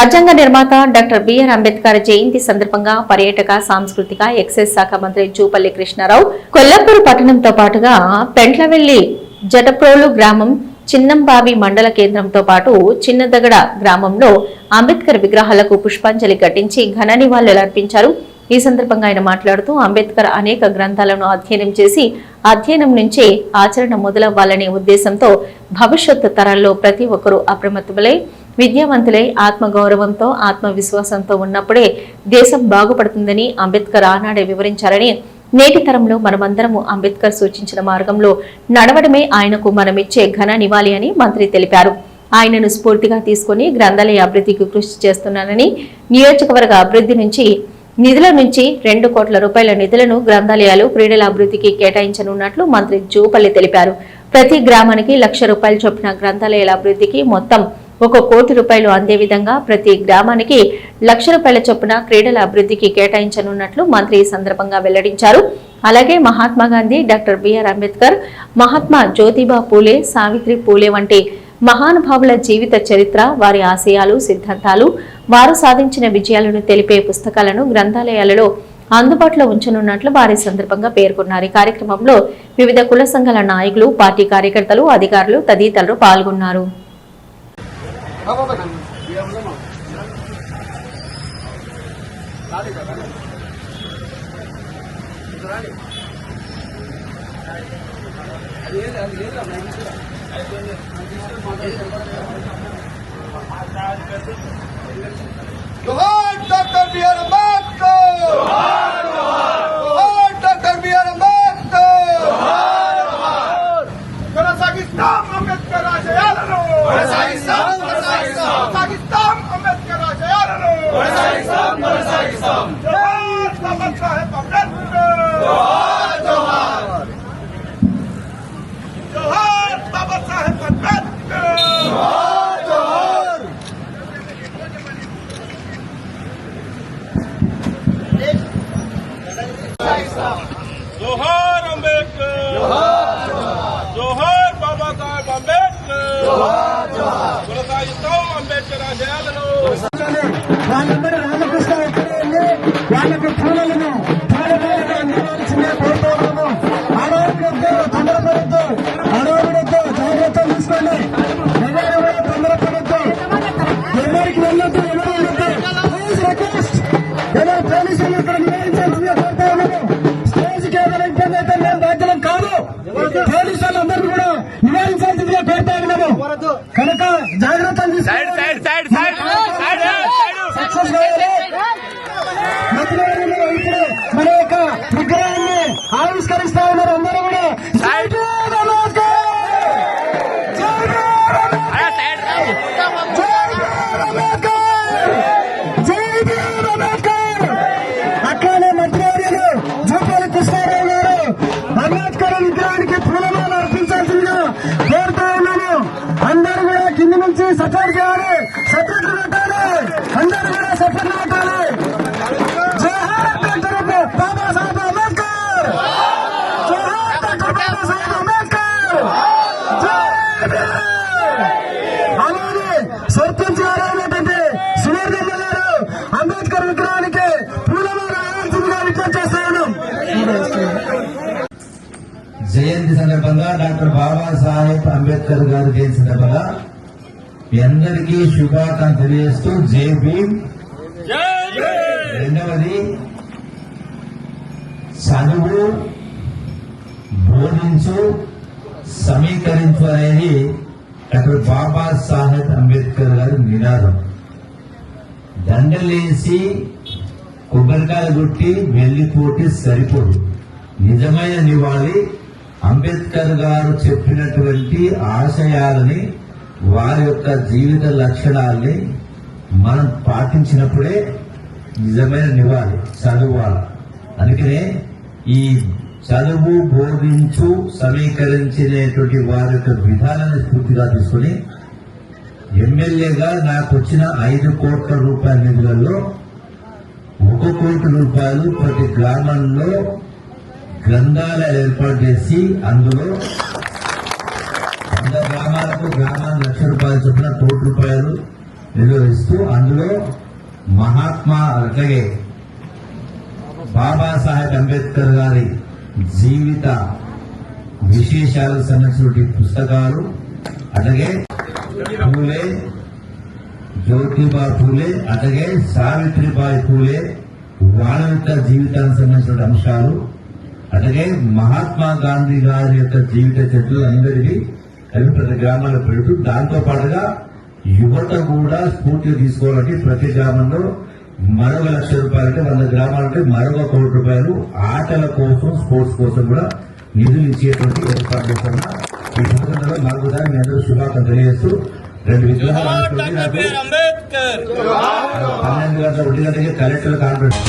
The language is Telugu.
రాజ్యాంగ నిర్మాత డాక్టర్ బిఆర్ అంబేద్కర్ జయంతి సందర్భంగా పర్యాటక సాంస్కృతిక ఎక్సైజ్ శాఖ మంత్రి జూపల్లి కృష్ణారావు కొల్లాపూర్ పట్టణంతో పాటుగా పెంట్లవెల్లి జటప్రోలు గ్రామం చిన్నంబావి మండల కేంద్రంతో పాటు చిన్నదగడ గ్రామంలో అంబేద్కర్ విగ్రహాలకు పుష్పాంజలి ఘటించి ఘన నివాళులర్పించారు. ఈ సందర్భంగా ఆయన మాట్లాడుతూ అంబేద్కర్ అనేక గ్రంథాలను అధ్యయనం చేసి అధ్యయనం నుంచే ఆచరణ మొదలవ్వాలనే ఉద్దేశంతో భవిష్యత్తు తరాల్లో ప్రతి ఒక్కరూ అప్రమత్తములై విద్యావంతులై ఆత్మగౌరవంతో ఆత్మవిశ్వాసంతో ఉన్నప్పుడే దేశం బాగుపడుతుందని అంబేద్కర్ ఆనాడే వివరించారని, నేటి తరంలో మనమందరము అంబేద్కర్ సూచించిన మార్గంలో నడవడమే ఆయనకు మనమిచ్చే ఘన నివాళి అని మంత్రి తెలిపారు. ఆయనను స్ఫూర్తిగా తీసుకుని గ్రంథాలయ అభివృద్ధికి కృషి చేస్తున్నానని, నియోజకవర్గ అభివృద్ధి నుంచి నిధుల నుంచి 2 కోట్ల రూపాయల నిధులను గ్రంథాలయాలు క్రీడల అభివృద్ధికి కేటాయించనున్నట్లు మంత్రి జూపల్లి తెలిపారు. ప్రతి గ్రామానికి 1,00,000 రూపాయలు చొప్పున గ్రంథాలయాల అభివృద్ధికి మొత్తం 1 కోటి రూపాయలు అందే విధంగా ప్రతి గ్రామానికి 1,00,000 రూపాయల చొప్పున క్రీడల అభివృద్ధికి కేటాయించనున్నట్లు మంత్రి ఈ సందర్భంగా వెల్లడించారు. అలాగే మహాత్మా గాంధీ, డాక్టర్ బిఆర్ అంబేద్కర్, మహాత్మా జ్యోతిబా పూలే, సావిత్రి పూలే వంటి మహానుభావుల జీవిత చరిత్ర, వారి ఆశయాలు, సిద్ధాంతాలు, వారు సాధించిన విజయాలను తెలిపే పుస్తకాలను గ్రంథాలయాలలో అందుబాటులో ఉంచనున్నట్లు వారి సందర్భంగా పేర్కొన్నారు. ఈ కార్యక్రమంలో వివిధ కుల సంఘాల నాయకులు, పార్టీ కార్యకర్తలు, అధికారులు తదితరులు పాల్గొన్నారు. जोहार डॉक्टर बीआर अंबेडकर, जोहार जोहार डॉक्टर बीआर अंबेडकर, जोहार కొనసాగిస్తాం అంబేద్కర్ ఆశయాలను, కొనసాగిస్తాం కొనసాగిస్తాం అంబేద్కర్ ఆశయాలను, కొనసాగిస్తాం జోహార్ బాబా సాహెబ్ అంబేద్కర్, జోహార్ జోహార్ జోహార్ బాబా సాహెబ్ అంబేద్కర్, జోహార్ జోహార్ जोहार अंबेडकर, जोहार बाबा साहेब अंबेडकर, కొనసాగిస్తాం అంబేద్కర్ ఆశయాలను. వాళ్ళందరూ రామకృష్ణ ఎక్కడే వెళ్ళి వాళ్ళకి పూలను పూలమాలగా అందించాల్సిందే కోరుతున్నాము. అడవులతో తొందరపడద్దు, అడవులతో జాగ్రత్తలు తీసుకోండి, ఎవరు తొందరపడద్దు, ఎవరికి వెళ్ళొద్దు, ఎవరు వెళ్ళొద్దు. ప్లీజ్ రిక్వెస్ట్, ఎవరు పోలీసులు ఇక్కడ నివేదించాల్సిందే కోరుతా ఉన్నాము. స్టేజ్కి ఎవరు ఇబ్బంది అయితే మేము బాధ్యులం కాదు, పోలీసు వాళ్ళందరినీ కూడా నివేదించాల్సిందిగా కోరుతా ఉన్నాము. కనుక జాగ్రత్తలు తీసుకోండి. సక్సెస్ ఇప్పుడు మన యొక్క విగ్రహాన్ని ఆవిష్కరిస్తా ఉన్నారు. అందరూ కూడా అట్లానే మంత్రివర్యులు జూపల్లి కృష్ణారావు గారు అంబేద్కర్ విగ్రహానికి పూలమాల అర్పించాల్సిందిగా కోరుతా ఉన్నాము. అందరూ కూడా కింది నుంచి సపోర్ట్ చేయాలి, సపోర్ట్లు పెట్టాలి, అందరూ కూడా సపోర్ట్లు పెట్టాలి. జోహార్ డాక్టర్ బాబా సాహెబ్ అంబేద్కర్, జోహార్ డాక్టర్ బాబా సాహెబ్ అంబేద్కర్. అలాగే సర్పంచ్ గారు అయినటువంటి సువర్ణమ్మ గారు అంబేద్కర్ విగ్రహానికి పూలమాల వేయాల్సిందిగా విజ్ఞప్తి చేస్తా ఉన్నాం. జయంతి సందర్భంగా డాక్టర్ బాబాసాహెబ్ అంబేద్కర్ గారి జయంతి సందర్భంగా మీ అందరికీ శుభాకాంక్షలు తెలియజేస్తూ జై భీమ్. రెండవది, చదువు, బోధించు, సమీకరించు అనేది డాక్టర్ బాబాసాహెబ్ అంబేద్కర్ గారి నినాదం. దండలేసి కొబ్బరికాయలు కొట్టి వెళ్లిపోతే సరిపోదు. నిజమైన నివాళి అంబేద్కర్ గారు చెప్పినటువంటి ఆశయాలని, వారి యొక్క జీవిత లక్షణాలని మనం పాటించినప్పుడే నిజమైన నివాళి చదువాలి. అందుకనే ఈ చదువు, బోధించు, సమీకరించినటువంటి వారి యొక్క విధానాన్ని స్ఫూర్తిగా తీసుకుని ఎమ్మెల్యేగా నాకు వచ్చిన 5 కోట్ల రూపాయల నిధులలో 1 కోటి రూపాయలు ప్రతి గ్రామంలో గ్రంథాలయాలు ఏర్పాటు చేసి అందులో 100 గ్రామాలకు గ్రామానికి 1,00,000 రూపాయలు చొప్పున 1 కోటి రూపాయలు నిర్వహిస్తూ అందులో మహాత్మా అట్లాగే బాబాసాహెబ్ అంబేద్కర్ గారి జీవిత విశేషాలకు సంబంధించిన పుస్తకాలు, అట్లాగే పూలే, జ్యోతిబా పూలే, అట్లాగే సావిత్రిబాయి పూలే వాళ్ళ యొక్క జీవితానికి సంబంధించిన అంశాలు, అట్లాగే మహాత్మా గాంధీ గారి యొక్క జీవిత చరిత్రలు అందరికీ కలిపి ప్రతి గ్రామాల్లో పెడుతూ దాంతో పాటుగా యువత కూడా స్ఫూర్తిగా తీసుకోవాలంటే ప్రతి గ్రామంలో మరొక ₹1,00,000 అంటే 100 గ్రామాలంటే మరొక ₹1,00,00,000 ఆటల కోసం, స్పోర్ట్స్ కోసం కూడా నిధులు ఇచ్చేటువంటి ఏర్పాటు చేస్తున్నా. ఈ సందర్భంగా మరొకసారి మీ అందరూ శుభాకాంక్షలు తెలియజేస్తూ 2 విగ్రహాలు अंबेडकर 12 గంటల 1 గంటకి కలెక్టర్ కాన్ఫరెన్స్